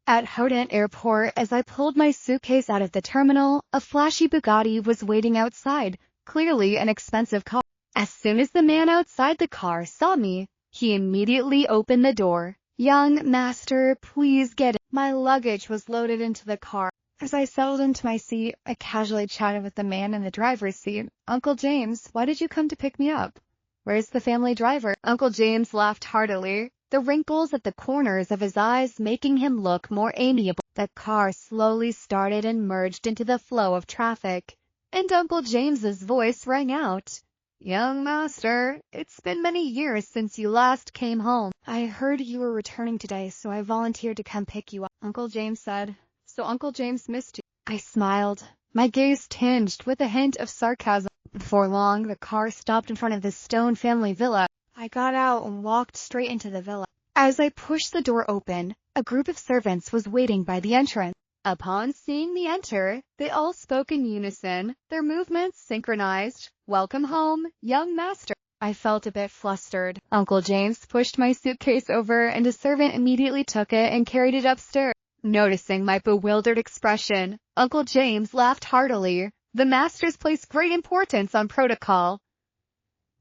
At Hodent Airport, as I pulled my suitcase out of the terminal, a flashy Bugatti was waiting outside, clearly an expensive car. As soon as the man outside the car saw me, he immediately opened the door. "Young master, please get in." My luggage was loaded into the car. As I settled into my seat, I casually chatted with the man in the driver's seat. "Uncle James, why did you come to pick me up? Where's the family driver?" Uncle James laughed heartily, the wrinkles at the corners of his eyes making him look more amiable. The car slowly started and merged into the flow of traffic, and Uncle James's voice rang out. "Young master, it's been many years since you last came home. I heard you were returning today, so I volunteered to come pick you up," Uncle James said. "So Uncle James missed you." I smiled, my gaze tinged with a hint of sarcasm. Before long, the car stopped in front of the Stone family villa. I got out and walked straight into the villa. As I pushed the door open, a group of servants was waiting by the entrance. Upon seeing me enter, they all spoke in unison, their movements synchronized. "Welcome home, young master." I felt a bit flustered. Uncle James pushed my suitcase over, and a servant immediately took it and carried it upstairs. Noticing my bewildered expression, Uncle James laughed heartily. "The masters place great importance on protocol.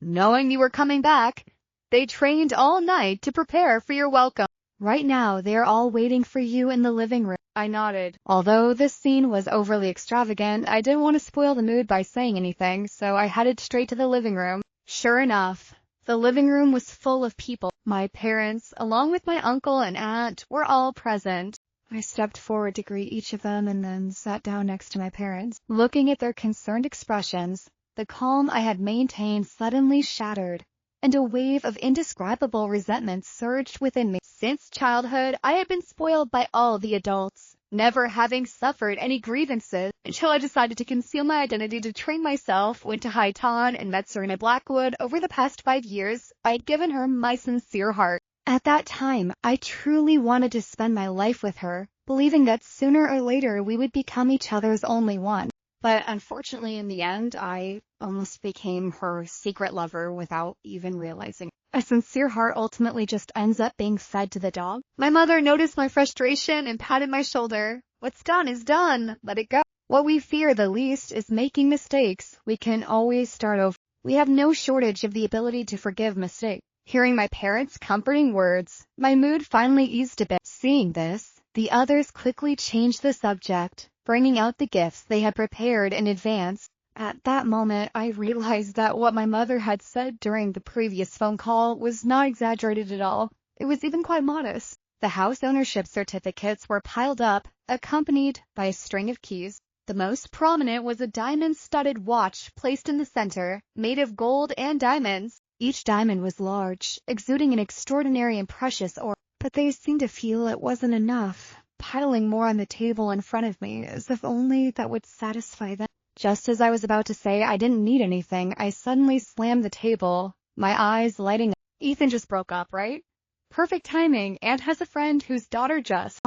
Knowing you were coming back, they trained all night to prepare for your welcome. Right now, they are all waiting for you in the living room." I nodded. Although this scene was overly extravagant, I didn't want to spoil the mood by saying anything, so I headed straight to the living room. Sure enough, the living room was full of people. My parents, along with my uncle and aunt, were all present. I stepped forward to greet each of them and then sat down next to my parents. Looking at their concerned expressions, the calm I had maintained suddenly shattered, and a wave of indescribable resentment surged within me. Since childhood, I had been spoiled by all the adults, never having suffered any grievances until I decided to conceal my identity to train myself, went to Haitan, and met Serena Blackwood. Over the past 5 years, I had given her my sincere heart. At that time, I truly wanted to spend my life with her, believing that sooner or later we would become each other's only one. But unfortunately, in the end, I almost became her secret lover without even realizing. A sincere heart ultimately just ends up being fed to the dog. My mother noticed my frustration and patted my shoulder. "What's done is done. Let it go. What we fear the least is making mistakes. We can always start over. We have no shortage of the ability to forgive mistakes." Hearing my parents' comforting words, my mood finally eased a bit. Seeing this, the others quickly changed the subject, bringing out the gifts they had prepared in advance. At that moment, I realized that what my mother had said during the previous phone call was not exaggerated at all. It was even quite modest. The house ownership certificates were piled up, accompanied by a string of keys. The most prominent was a diamond-studded watch placed in the center, made of gold and diamonds. Each diamond was large, exuding an extraordinary and precious aura, but they seemed to feel it wasn't enough, piling more on the table in front of me, as if only that would satisfy them. Just as I was about to say I didn't need anything, I suddenly slammed the table, my eyes lighting up. "Ethan just broke up, right? Perfect timing. Aunt has a friend whose daughter just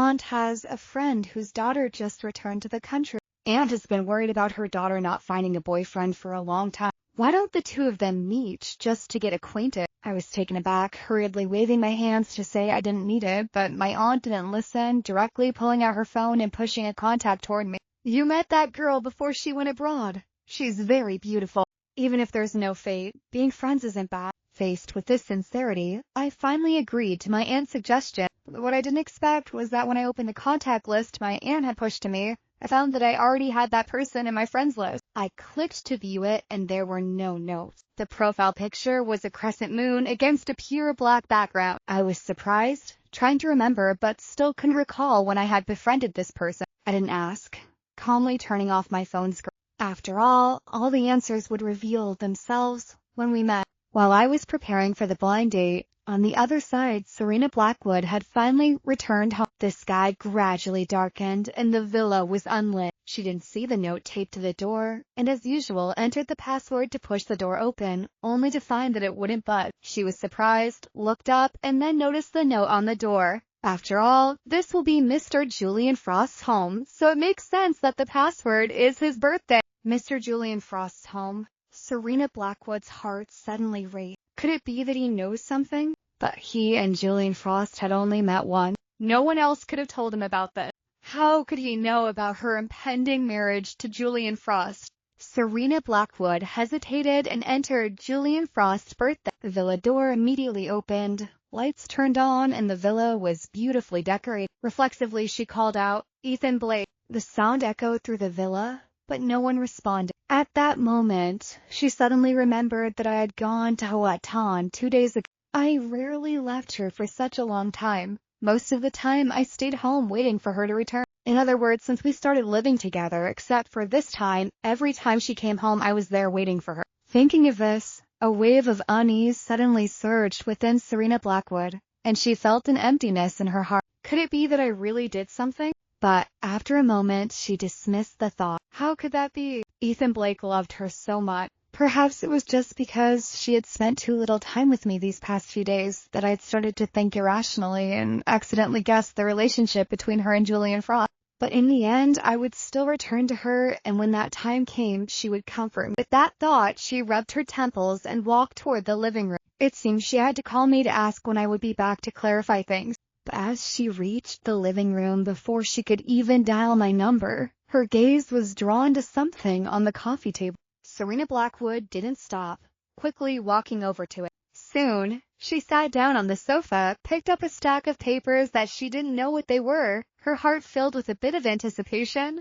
returned to the country. Aunt has been worried about her daughter not finding a boyfriend for a long time. Why don't the two of them meet just to get acquainted?" I was taken aback, hurriedly waving my hands to say I didn't need it, but my aunt didn't listen, directly pulling out her phone and pushing a contact toward me. "You met that girl before she went abroad. She's very beautiful. Even if there's no fate, being friends isn't bad." Faced with this sincerity, I finally agreed to my aunt's suggestion. What I didn't expect was that when I opened the contact list my aunt had pushed to me, I found that I already had that person in my friends list. I clicked to view it, and there were no notes. The profile picture was a crescent moon against a pure black background. I was surprised, trying to remember, but still couldn't recall when I had befriended this person. I didn't ask, calmly turning off my phone screen. After all the answers would reveal themselves when we met. While I was preparing for the blind date, on the other side, Serena Blackwood had finally returned home. The sky gradually darkened, and the villa was unlit. She didn't see the note taped to the door, and as usual entered the password to push the door open, only to find that it wouldn't budge. She was surprised, looked up, and then noticed the note on the door. After all, this will be Mr. Julian Frost's home, so it makes sense that the password is his birthday. Mr. Julian Frost's home. Serena Blackwood's heart suddenly raced. Could it be that he knows something? But he and Julian Frost had only met once. No one else could have told him about this. How could he know about her impending marriage to Julian Frost? Serena Blackwood hesitated and entered Julian Frost's birthday. The villa door immediately opened. Lights turned on and the villa was beautifully decorated. Reflexively, she called out, "Ethan Blake." The sound echoed through the villa, but no one responded. At that moment, she suddenly remembered that I had gone to Houghton 2 days ago. I rarely left her for such a long time. Most of the time, I stayed home waiting for her to return. In other words, since we started living together, except for this time, every time she came home, I was there waiting for her. Thinking of this, a wave of unease suddenly surged within Serena Blackwood, and she felt an emptiness in her heart. Could it be that I really did something? But after a moment, she dismissed the thought. How could that be? Ethan Blake loved her so much. Perhaps it was just because she had spent too little time with me these past few days that I had started to think irrationally and accidentally guessed the relationship between her and Julian Frost. But in the end, I would still return to her, and when that time came, she would comfort me. With that thought, she rubbed her temples and walked toward the living room. It seemed she had to call me to ask when I would be back to clarify things. But as she reached the living room before she could even dial my number, her gaze was drawn to something on the coffee table. Serena Blackwood didn't stop, quickly walking over to it. Soon, she sat down on the sofa, picked up a stack of papers that she didn't know what they were, her heart filled with a bit of anticipation.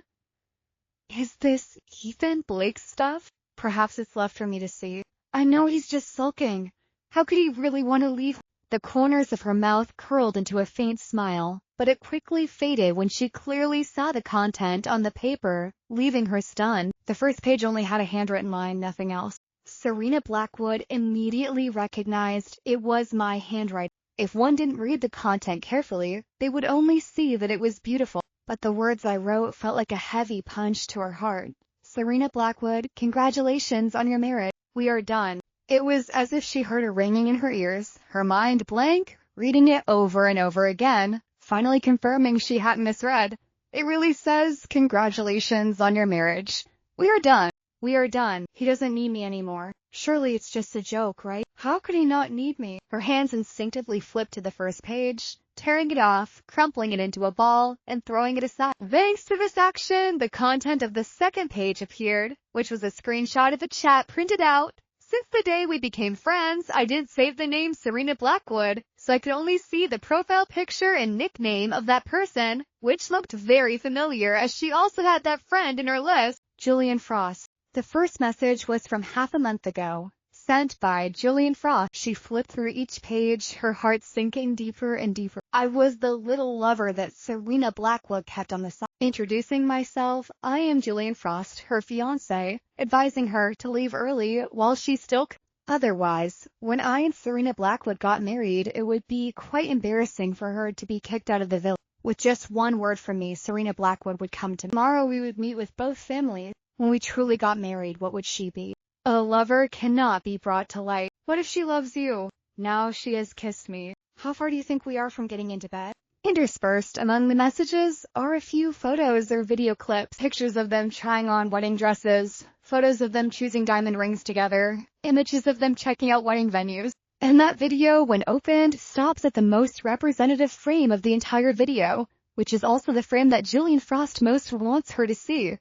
Is this Ethan Blake's stuff? Perhaps it's left for me to see. I know he's just sulking. How could he really want to leave? The corners of her mouth curled into a faint smile, but it quickly faded when she clearly saw the content on the paper, leaving her stunned. The first page only had a handwritten line, nothing else. Serena Blackwood immediately recognized it was my handwriting. If one didn't read the content carefully, they would only see that it was beautiful. But the words I wrote felt like a heavy punch to her heart. Serena Blackwood, congratulations on your marriage. We are done. It was as if she heard a ringing in her ears, her mind blank, reading it over and over again, finally confirming she hadn't misread. It really says, congratulations on your marriage. We are done. We are done. He doesn't need me anymore. Surely it's just a joke, right? How could he not need me? Her hands instinctively flipped to the first page, tearing it off, crumpling it into a ball, and throwing it aside. Thanks to this action, the content of the second page appeared, which was a screenshot of a chat printed out. Since the day we became friends, I didn't save the name Serena Blackwood, so I could only see the profile picture and nickname of that person, which looked very familiar as she also had that friend in her list, Julian Frost. The first message was from half a month ago, sent by Julian Frost. She flipped through each page, her heart sinking deeper and deeper. I was the little lover that Serena Blackwood kept on the side. Introducing myself, I am Julian Frost, her fiancé, advising her to leave early while she still could. Otherwise, when I and Serena Blackwood got married, it would be quite embarrassing for her to be kicked out of the villa. With just one word from me, Serena Blackwood would come to me. Tomorrow we would meet with both families. When we truly got married, what would she be? A lover cannot be brought to light. What if she loves you? Now she has kissed me. How far do you think we are from getting into bed? Interspersed among the messages are a few photos or video clips, pictures of them trying on wedding dresses, photos of them choosing diamond rings together, images of them checking out wedding venues. And that video, when opened, stops at the most representative frame of the entire video, which is also the frame that Julian Frost most wants her to see.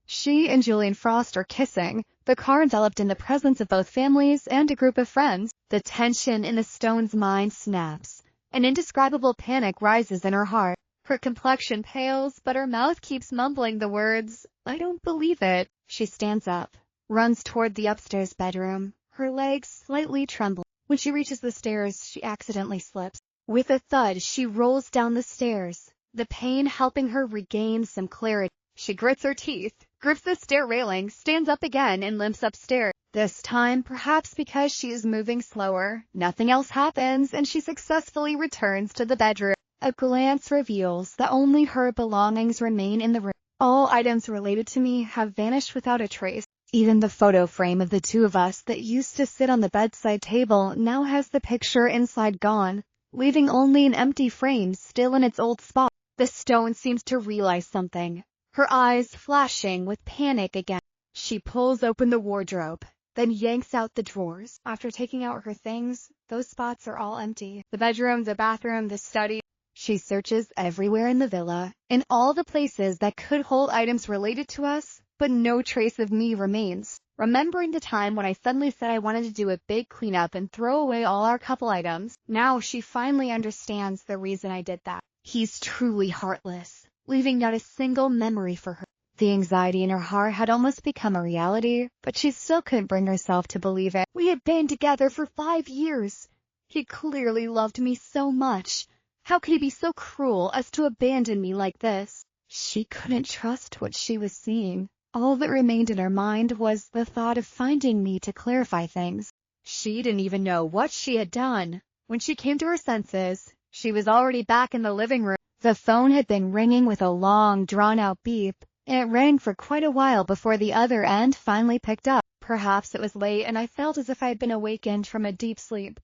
She and Julian Frost are kissing, the car enveloped in the presence of both families and a group of friends. The tension in the stone's mind snaps. An indescribable panic rises in her heart. Her complexion pales, but her mouth keeps mumbling the words, I don't believe it. She stands up, runs toward the upstairs bedroom, her legs slightly trembling. When she reaches the stairs, she accidentally slips. With a thud, she rolls down the stairs, the pain helping her regain some clarity. She grits her teeth, grips the stair railing, stands up again, and limps upstairs. This time, perhaps because she is moving slower, nothing else happens, and she successfully returns to the bedroom. A glance reveals that only her belongings remain in the room. All items related to me have vanished without a trace. Even the photo frame of the two of us that used to sit on the bedside table now has the picture inside gone, leaving only an empty frame still in its old spot. The stone seems to realize something, her eyes flashing with panic again. She pulls open the wardrobe, then yanks out the drawers. After taking out her things, those spots are all empty. The bedroom, the bathroom, the study. She searches everywhere in the villa, in all the places that could hold items related to us, but no trace of me remains. Remembering the time when I suddenly said I wanted to do a big cleanup and throw away all our couple items, now she finally understands the reason I did that. He's truly heartless, leaving not a single memory for her. The anxiety in her heart had almost become a reality, but she still couldn't bring herself to believe it. We had been together for 5 years. He clearly loved me so much. How could he be so cruel as to abandon me like this? She couldn't trust what she was seeing. All that remained in her mind was the thought of finding me to clarify things. She didn't even know what she had done. When she came to her senses, she was already back in the living room. The phone had been ringing with a long, drawn-out beep, and it rang for quite a while before the other end finally picked up. Perhaps it was late and I felt as if I had been awakened from a deep sleep.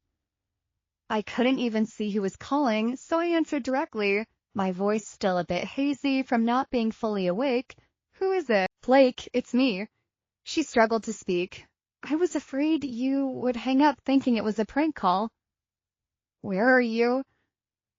I couldn't even see who was calling, so I answered directly, my voice still a bit hazy from not being fully awake. Who is it? Blake, it's me. She struggled to speak. I was afraid you would hang up thinking it was a prank call. Where are you?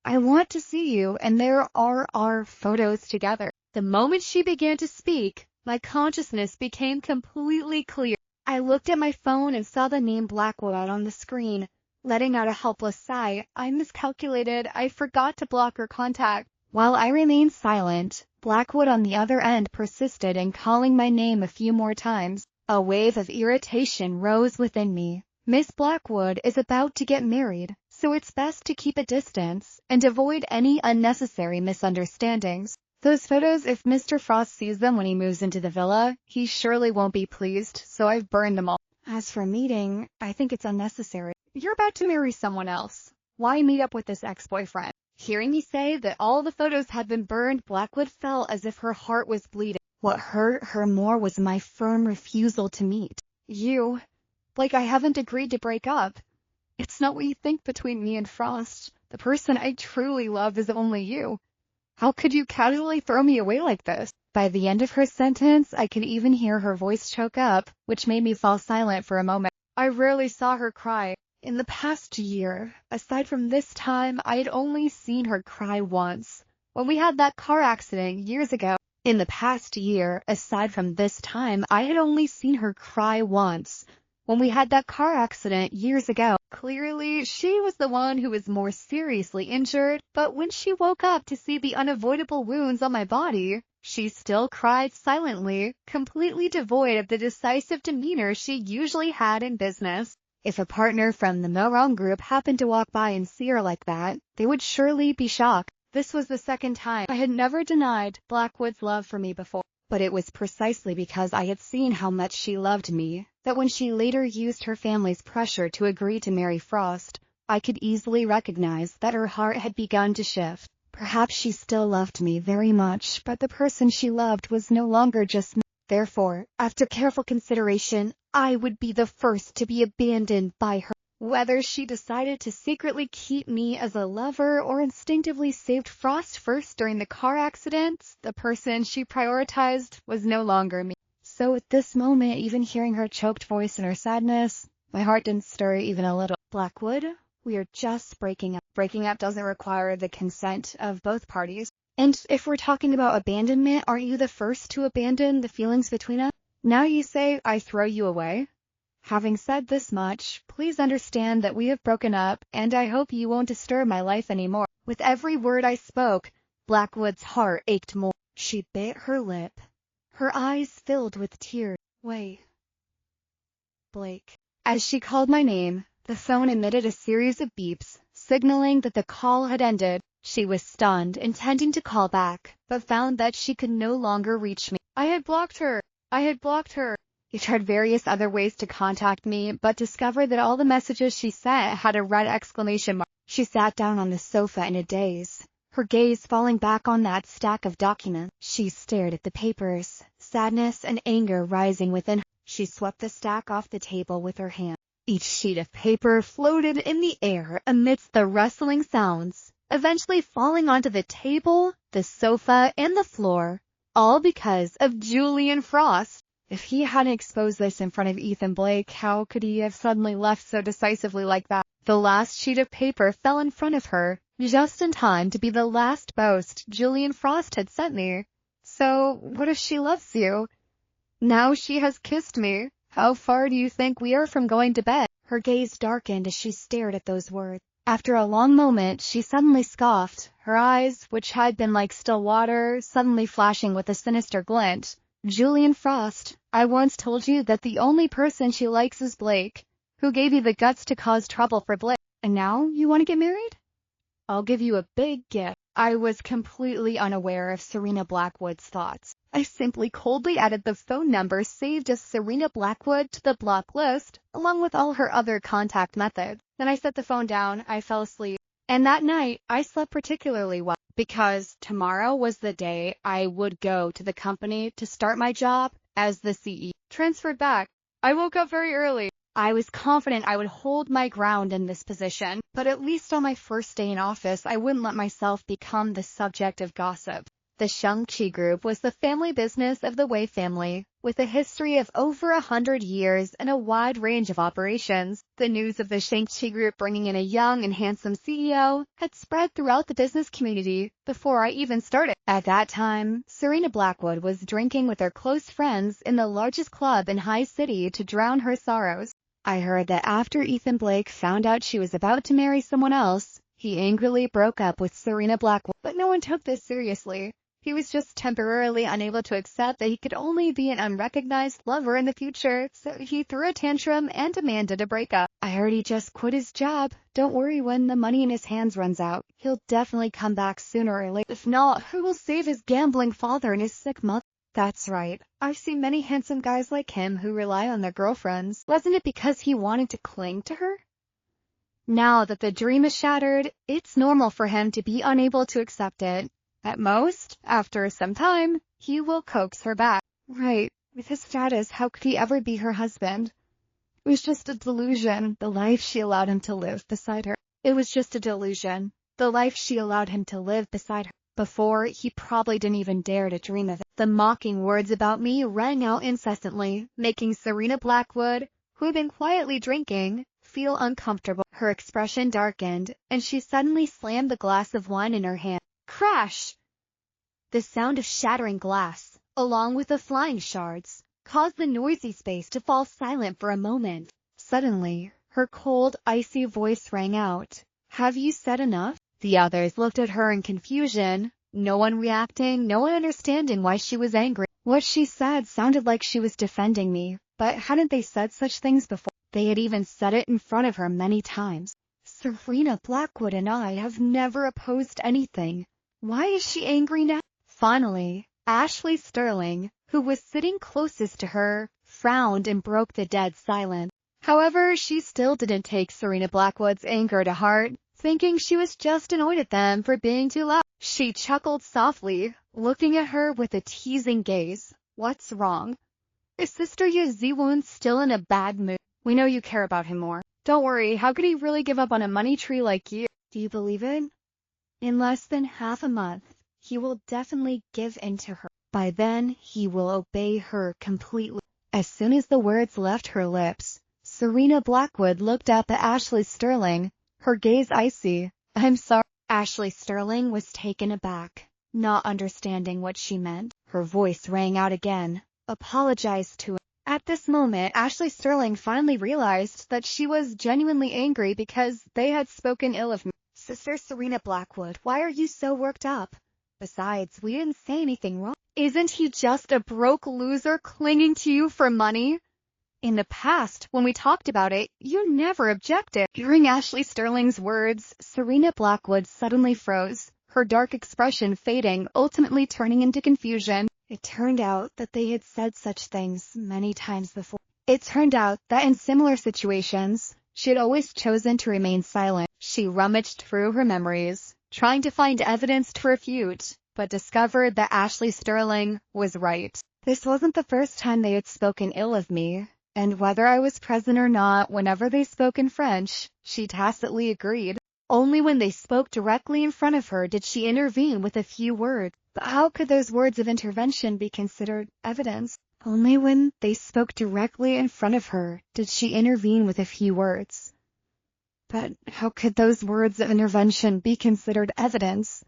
I want to see you, and there are our photos together. The moment she began to speak, my consciousness became completely clear. I looked at my phone and saw the name Blackwood on the screen. Letting out a helpless sigh, I miscalculated. I forgot to block her contact. While I remained silent, Blackwood on the other end persisted in calling my name a few more times. A wave of irritation rose within me. Miss Blackwood is about to get married, so it's best to keep a distance and avoid any unnecessary misunderstandings. Those photos, if Mr. Frost sees them when he moves into the villa, he surely won't be pleased, so I've burned them all. As for meeting, I think it's unnecessary. You're about to marry someone else. Why meet up with this ex-boyfriend? Hearing me say that all the photos had been burned, Blackwood felt as if her heart was bleeding. What hurt her more was my firm refusal to meet. You, like I haven't agreed to break up. It's not what you think between me and Frost. The person I truly love is only you. How could you casually throw me away like this? By the end of her sentence, I could even hear her voice choke up, which made me fall silent for a moment. I rarely saw her cry. In the past year, aside from this time, I had only seen her cry once, when we had that car accident years ago. In the past year, aside from this time, I had only seen her cry once, when we had that car accident years ago. Clearly, she was the one who was more seriously injured, but when she woke up to see the unavoidable wounds on my body, she still cried silently, completely devoid of the decisive demeanor she usually had in business. If a partner from the Manga group happened to walk by and see her like that, they would surely be shocked. This was the second time. I had never denied Blackwood's love for me before, but it was precisely because I had seen how much she loved me, that when she later used her family's pressure to agree to marry Frost, I could easily recognize that her heart had begun to shift. Perhaps she still loved me very much, but the person she loved was no longer just me. Therefore, after careful consideration, I would be the first to be abandoned by her. Whether she decided to secretly keep me as a lover or instinctively saved Frost first during the car accident, the person she prioritized was no longer me. So at this moment, even hearing her choked voice and her sadness, my heart didn't stir even a little. Blackwood, we are just breaking up. Breaking up doesn't require the consent of both parties. And if we're talking about abandonment, aren't you the first to abandon the feelings between us? Now you say I throw you away? Having said this much, please understand that we have broken up, and I hope you won't disturb my life anymore. With every word I spoke, Blackwood's heart ached more. She bit her lip. Her eyes filled with tears. Wait. Blake. As she called my name, the phone emitted a series of beeps, signaling that the call had ended. She was stunned, intending to call back, but found that she could no longer reach me. I had blocked her. He tried various other ways to contact me, but discovered that all the messages she sent had a red exclamation mark. She sat down on the sofa in a daze, her gaze falling back on that stack of documents. She stared at the papers, sadness and anger rising within her. She swept the stack off the table with her hand. Each sheet of paper floated in the air amidst the rustling sounds, eventually falling onto the table, the sofa, and the floor, all because of Julian Frost. If he hadn't exposed this in front of Ethan Blake, how could he have suddenly left so decisively like that? The last sheet of paper fell in front of her, just in time to be the last post Julian Frost had sent me. So, what if she loves you? Now she has kissed me. How far do you think we are from going to bed? Her gaze darkened as she stared at those words. After a long moment, she suddenly scoffed, her eyes, which had been like still water, suddenly flashing with a sinister glint. Julian Frost, I once told you that the only person she likes is Blake. Who gave you the guts to cause trouble for Blake? And now you want to get married? I'll give you a big gift. I was completely unaware of Serena Blackwood's thoughts. I simply coldly added the phone number saved as Serena Blackwood to the block list, along with all her other contact methods. Then I set the phone down, I fell asleep. And that night, I slept particularly well, because tomorrow was the day I would go to the company to start my job as the CEO. Transferred back. I woke up very early. I was confident I would hold my ground in this position, but at least on my first day in office, I wouldn't let myself become the subject of gossip. The Shang-Chi Group was the family business of the Wei family, with a history of over 100 years and a wide range of operations. The news of the Shang-Chi Group bringing in a young and handsome CEO had spread throughout the business community before I even started. At that time, Serena Blackwood was drinking with her close friends in the largest club in High City to drown her sorrows. I heard that after Ethan Blake found out she was about to marry someone else, he angrily broke up with Serena Blackwood. But no one took this seriously. He was just temporarily unable to accept that he could only be an unrecognized lover in the future, so he threw a tantrum and demanded a breakup. I heard he just quit his job. Don't worry, when the money in his hands runs out, he'll definitely come back sooner or later. If not, who will save his gambling father and his sick mother? That's right. I've seen many handsome guys like him who rely on their girlfriends. Wasn't it because he wanted to cling to her? Now that the dream is shattered, it's normal for him to be unable to accept it. At most, after some time, he will coax her back. Right. With his status, how could he ever be her husband? It was just a delusion, the life she allowed him to live beside her. It was just a delusion, the life she allowed him to live beside her. Before, he probably didn't even dare to dream of it. The mocking words about me rang out incessantly, making Serena Blackwood, who had been quietly drinking, feel uncomfortable. Her expression darkened, and she suddenly slammed the glass of wine in her hand. Crash! The sound of shattering glass, along with the flying shards, caused the noisy space to fall silent for a moment. Suddenly, her cold, icy voice rang out. Have you said enough? The others looked at her in confusion, no one reacting, no one understanding why she was angry. What she said sounded like she was defending me, but hadn't they said such things before? They had even said it in front of her many times. Serena Blackwood and I have never opposed anything. Why is she angry now? Finally, Ashley Sterling, who was sitting closest to her, frowned and broke the dead silence. However, she still didn't take Serena Blackwood's anger to heart, thinking she was just annoyed at them for being too loud. She chuckled softly, looking at her with a teasing gaze. What's wrong? Is Sister Yaziwon still in a bad mood? We know you care about him more. Don't worry, how could he really give up on a money tree like you? Do you believe it? In less than half a month, he will definitely give in to her. By then, he will obey her completely. As soon as the words left her lips, Serena Blackwood looked up at Ashley Sterling, her gaze icy. I'm sorry. Ashley Sterling was taken aback, not understanding what she meant. Her voice rang out again. Apologize to him. At this moment, Ashley Sterling finally realized that she was genuinely angry because they had spoken ill of me. Sister Serena Blackwood, why are you so worked up? Besides, we didn't say anything wrong. Isn't he just a broke loser clinging to you for money? In the past, when we talked about it, you never objected. Hearing Ashley Sterling's words, Serena Blackwood suddenly froze, her dark expression fading, ultimately turning into confusion. It turned out that they had said such things many times before. It turned out that in similar situations, she had always chosen to remain silent. She rummaged through her memories, trying to find evidence to refute, but discovered that Ashley Sterling was right. This wasn't the first time they had spoken ill of me, and whether I was present or not, whenever they spoke in French, she tacitly agreed. Only when they spoke directly in front of her did she intervene with a few words. But how could those words of intervention be considered evidence? Only when they spoke directly in front of her did she intervene with a few words. But how could those words of intervention be considered evidence?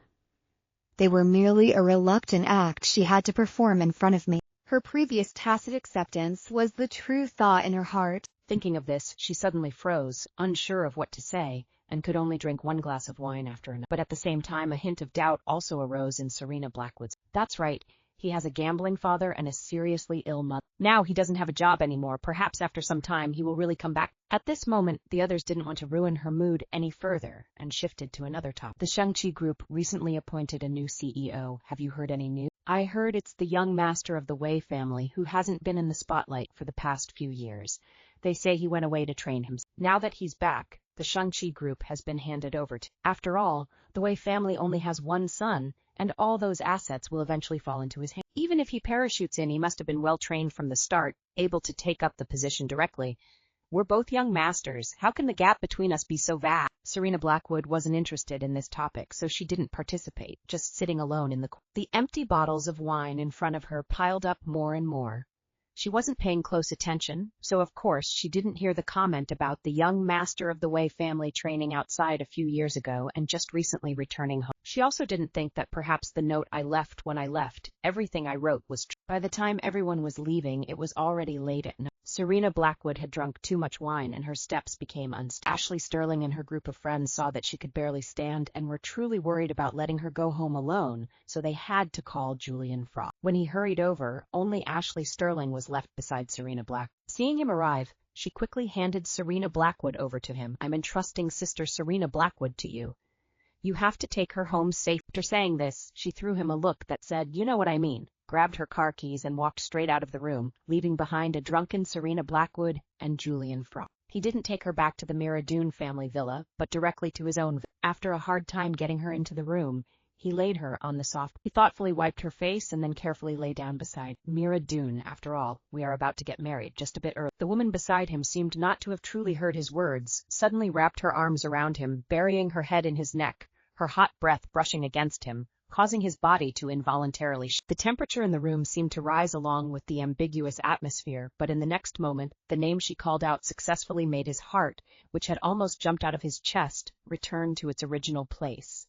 They were merely a reluctant act she had to perform in front of me. Her previous tacit acceptance was the true thought in her heart. Thinking of this, she suddenly froze, unsure of what to say, and could only drink one glass of wine after another. But at the same time, a hint of doubt also arose in Serena Blackwood's. That's right. He has a gambling father and a seriously ill mother. Now he doesn't have a job anymore. Perhaps after some time he will really come back. At this moment, the others didn't want to ruin her mood any further and shifted to another topic. The Shang-Chi Group recently appointed a new CEO. Have you heard any news? I heard it's the young master of the Wei family who hasn't been in the spotlight for the past few years. They say he went away to train himself. Now that he's back, the Shang-Chi Group has been handed over to. After all, the Wei family only has one son, and all those assets will eventually fall into his hands. Even if he parachutes in, he must have been well trained from the start, able to take up the position directly. We're both young masters. How can the gap between us be so vast? Serena Blackwood wasn't interested in this topic, so she didn't participate, just sitting alone in the corner. The empty bottles of wine in front of her piled up more and more. She wasn't paying close attention, so of course she didn't hear the comment about the young master of the Wei family training outside a few years ago and just recently returning home. She also didn't think that perhaps the note I left when I left, everything I wrote was true. By the time everyone was leaving, it was already late at night. Serena Blackwood had drunk too much wine and her steps became unsteady. Ashley Sterling and her group of friends saw that she could barely stand and were truly worried about letting her go home alone, so they had to call Julian Frost. When he hurried over, only Ashley Sterling was left beside Serena Blackwood. Seeing him arrive, she quickly handed Serena Blackwood over to him. I'm entrusting Sister Serena Blackwood to you. You have to take her home safe. After saying this, she threw him a look that said, you know what I mean, grabbed her car keys and walked straight out of the room, leaving behind a drunken Serena Blackwood and Julian Frost. He didn't take her back to the Miradoon family villa, but directly to his own villa. After a hard time getting her into the room, he laid her on the soft. He thoughtfully wiped her face and then carefully lay down beside Miradoon. After all, we are about to get married just a bit early. The woman beside him seemed not to have truly heard his words, suddenly wrapped her arms around him, burying her head in his neck, her hot breath brushing against him, causing his body to involuntarily shake. The temperature in the room seemed to rise along with the ambiguous atmosphere, but in the next moment, the name she called out successfully made his heart, which had almost jumped out of his chest, return to its original place.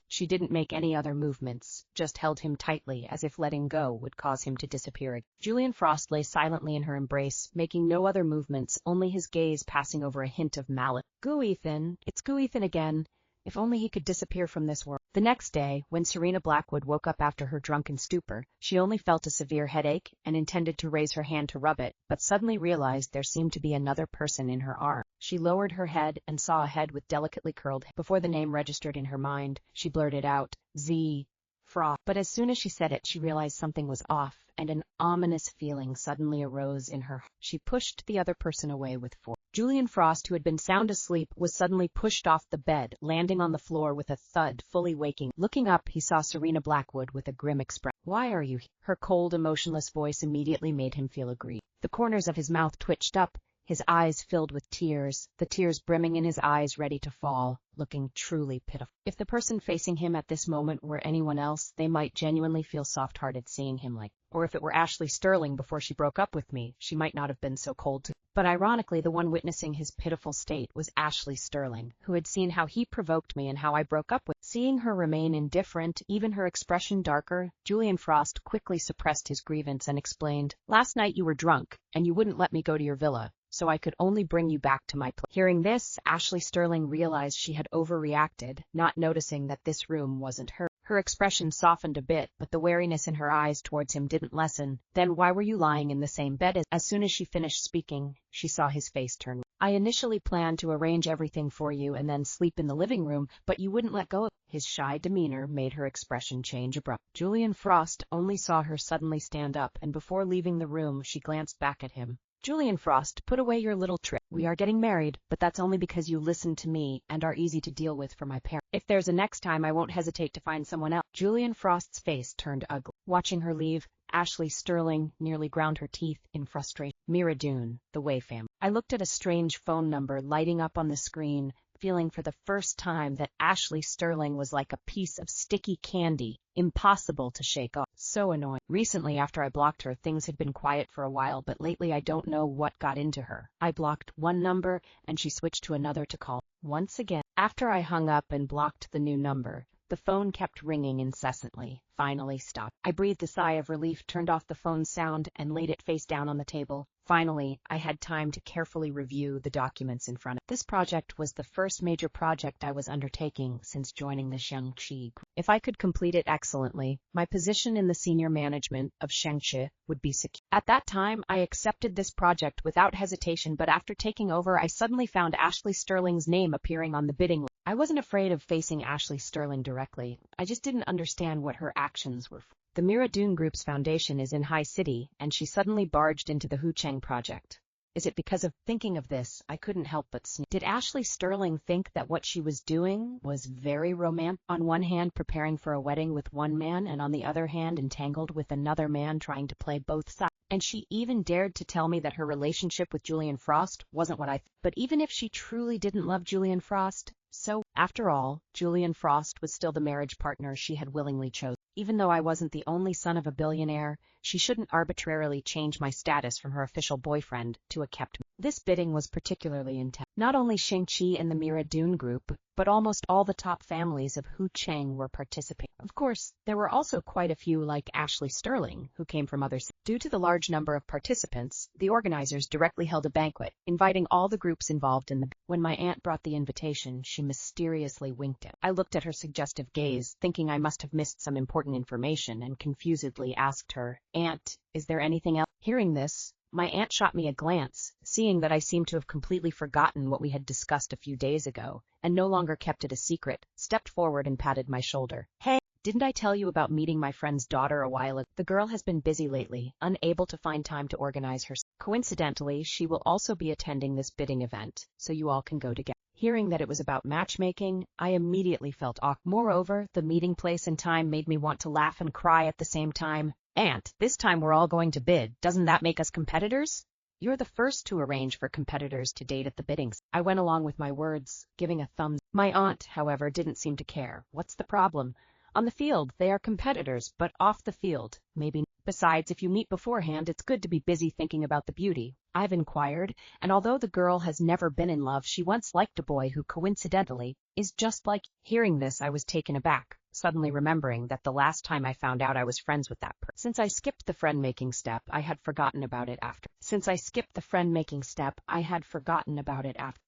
She didn't make any other movements, just held him tightly as if letting go would cause him to disappear. Julian Frost lay silently in her embrace, making no other movements, only his gaze passing over a hint of malice. Ethan, it's Ethan again. If only he could disappear from this world. The next day, when Serena Blackwood woke up after her drunken stupor, she only felt a severe headache and intended to raise her hand to rub it, but suddenly realized there seemed to be another person in her arm. She lowered her head and saw a head with delicately curled hair. Before the name registered in her mind, she blurted out, Z. Frost. But as soon as she said it, she realized something was off, and an ominous feeling suddenly arose in her. She pushed the other person away with force. Julian Frost, who had been sound asleep, was suddenly pushed off the bed, landing on the floor with a thud, fully waking. Looking up, he saw Serena Blackwood with a grim expression. Why are you here? Her cold, emotionless voice immediately made him feel aggrieved. The corners of his mouth twitched up, his eyes filled with tears, the tears brimming in his eyes ready to fall, looking truly pitiful. If the person facing him at this moment were anyone else, they might genuinely feel soft-hearted seeing him like. Or if it were Ashley Sterling before she broke up with me, she might not have been so cold to me. But ironically, the one witnessing his pitiful state was Ashley Sterling, who had seen how he provoked me and how I broke up with. Seeing her remain indifferent, even her expression darker, Julian Frost quickly suppressed his grievance and explained, last night you were drunk, and you wouldn't let me go to your villa, so I could only bring you back to my place. Hearing this, Ashley Sterling realized she had overreacted, not noticing that this room wasn't hers. Her expression softened a bit, but the wariness in her eyes towards him didn't lessen. Then why were you lying in the same bed as? As soon as she finished speaking, she saw his face turn. I initially planned to arrange everything for you and then sleep in the living room, but you wouldn't let go. His shy demeanor made her expression change abruptly. Julian Frost only saw her suddenly stand up, and before leaving the room, she glanced back at him. Julian Frost, put away your little trick. We are getting married, but that's only because you listened to me and are easy to deal with for my parents. If there's a next time, I won't hesitate to find someone else. Julian Frost's face turned ugly. Watching her leave, Ashley Sterling nearly ground her teeth in frustration. Miradoon, the Wei family. I looked at a strange phone number lighting up on the screen, feeling for the first time that Ashley Sterling was like a piece of sticky candy, impossible to shake off. So annoying. Recently, after I blocked her, things had been quiet for a while, but lately I don't know what got into her. I blocked one number and she switched to another to call. Once again, after I hung up and blocked the new number, the phone kept ringing incessantly. Finally stopped. I breathed a sigh of relief, turned off the phone's sound, and laid it face down on the table. Finally, I had time to carefully review the documents in front of me. This project was the first major project I was undertaking since joining the Shang-Chi group. If I could complete it excellently, my position in the senior management of Shang-Chi would be secure. At that time, I accepted this project without hesitation, but after taking over, I suddenly found Ashley Sterling's name appearing on the bidding list. I wasn't afraid of facing Ashley Sterling directly. I just didn't understand what her actions were for. The Mira Dune Group's foundation is in High City, and she suddenly barged into the Hu Cheng project. Is it because of thinking of this, I couldn't help but sneer. Did Ashley Sterling think that what she was doing was very romantic? On one hand, preparing for a wedding with one man, and on the other hand, entangled with another man trying to play both sides. And she even dared to tell me that her relationship with Julian Frost wasn't what I thought. But even if she truly didn't love Julian Frost, so, after all, Julian Frost was still the marriage partner she had willingly chosen. Even though I wasn't the only son of a billionaire, she shouldn't arbitrarily change my status from her official boyfriend to a kept. This bidding was particularly intense. Not only Shang-Chi and the Mira Dune Group, but almost all the top families of Hu Cheng were participating. Of course, there were also quite a few like Ashley Sterling, who came from other cities. Due to the large number of participants, the organizers directly held a banquet, inviting all the groups involved in the. When my aunt brought the invitation, she mysteriously winked at. I looked at her suggestive gaze, thinking I must have missed some important information, and confusedly asked her, "Aunt, is there anything else?" Hearing this, my aunt shot me a glance, seeing that I seemed to have completely forgotten what we had discussed a few days ago, and no longer kept it a secret, stepped forward and patted my shoulder. "Hey, didn't I tell you about meeting my friend's daughter a while ago? The girl has been busy lately, unable to find time to organize herself. Coincidentally, she will also be attending this bidding event, so you all can go together." Hearing that it was about matchmaking, I immediately felt awkward. Moreover, the meeting place and time made me want to laugh and cry at the same time. "Aunt, this time we're all going to bid. Doesn't that make us competitors? You're the first to arrange for competitors to date at the biddings." I went along with my words, giving a thumbs. My aunt, however, didn't seem to care. "What's the problem? On the field, they are competitors, but off the field, maybe not. Besides, if you meet beforehand, it's good to be busy thinking about the beauty." I've inquired, and although the girl has never been in love, she once liked a boy who coincidentally is just like. Hearing this, I was taken aback, suddenly remembering that the last time I found out I was friends with that person. Since I skipped the friend-making step, I had forgotten about it after.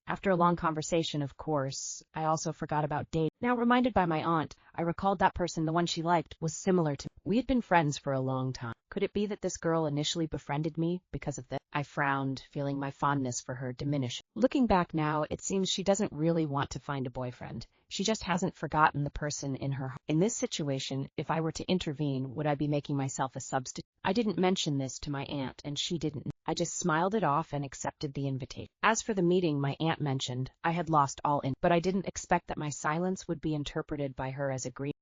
After a long conversation, of course, I also forgot about dating. Now, reminded by my aunt, I recalled that person, the one she liked, was similar to me. We had been friends for a long time. Could it be that this girl initially befriended me because of this? I frowned, feeling my fondness for her diminish. Looking back now, it seems she doesn't really want to find a boyfriend. She just hasn't forgotten the person in her heart. In this situation, if I were to intervene, would I be making myself a substitute? I didn't mention this to my aunt, and she didn't. I just smiled it off and accepted the invitation. As for the meeting my aunt mentioned, I had lost all in, but I didn't expect that my silence would be interpreted by her as agreement.